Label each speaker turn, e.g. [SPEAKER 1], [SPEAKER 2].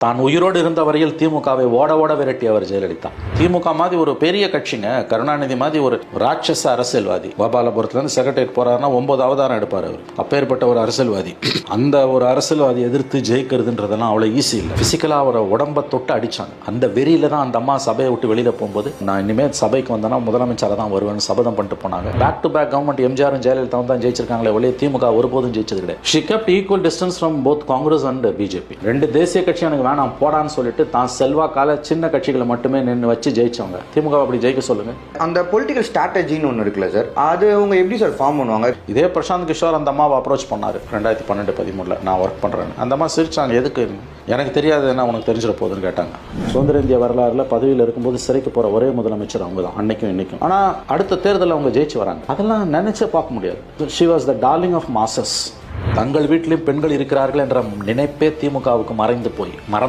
[SPEAKER 1] தான் உயிரோடு இருந்த வரையில் திமுகவை ஓட ஓட விரட்டியவர் ஜெயலலிதா. திமுக மாதிரி ஒரு பெரிய கட்சிங்க, கருணாநிதி மாதிரி ஒரு ராட்சச அரசியல்வாதி. கோபாலபுரத்துலேருந்து செக்ரட்டரியேட் போறாருன்னா 9 அவதாரம் எடுப்பார் அவர். அப்பேற்பட்ட ஒரு அரசியல்வாதி. அந்த ஒரு அரசியல்வாதி எதிர்த்து ஜெயிக்கிறதுன்றதெல்லாம் அவ்வளோ ஈஸி இல்லை. பிசிக்கலாக அவரை உடம்பை தொட்டு அடிச்சாங்க. அந்த வெறியில தான் அந்த அம்மா சபையை விட்டு வெளியில போகும்போது, நான் இனிமேல் சபைக்கு வந்தேன்னா முதலமைச்சராக தான் வருவேன்னு சபதம் பண்ணிட்டு போனாங்க. பேக் டு பேக் கவர்மெண்ட் எம்ஜிஆரும் ஜெயலலிதாவும் தான் ஜெயிச்சிருக்காங்களே ஒழிய திமுக ஒருபோதும் ஜெயிச்சது கிடையாது. She kept equal distance from both Congress and BJP. ரெண்டு தேசிய கட்சி எனக்கு வேணாம் போடான்னு சொல்லிட்டு தான் செல்வாக்கால சின்ன கட்சிகளை மட்டுமே நின்று வச்சு ஜெயிச்சவங்க. திமுக அப்படி ஜெயிக்க சொல்லுங்க.
[SPEAKER 2] அந்த பொலிட்டிக்கல் ஸ்ட்ராட்டஜின்னு ஒன்று இருக்குல்ல சார், அது அவங்க எப்படி சார் ஃபார்ம் பண்ணுவாங்க?
[SPEAKER 1] இதே பிரசாந்த் கிஷோர் அந்த அம்மாவை அப்ரோச் பண்ணாரு 2012-13 நான் ஒர்க் பண்றேன். அந்த அம்மா சிரிச்சாங்க. எதுக்கு? எனக்கு தெரியாது, என்ன உனக்கு தெரிஞ்சிட போகுதுன்னு கேட்டாங்க. சுதந்திர இந்திய வரலாறுல பதவியில் இருக்கும்போது சிறைக்கு போற ஒரே முதலமைச்சர் அவங்க தான், அன்னைக்கும் இன்னைக்கும். ஆனா அடுத்த தேர்தலில் அவங்க ஜெயிச்சு வராங்க. அதெல்லாம் நினைச்சே பார்க்க முடியாது. She was the darling of masses. தங்கள் வீட்டிலும் பெண்கள் இருக்கிறார்கள் என்ற நினைப்பே திமுகவுக்கு மறைந்து போய்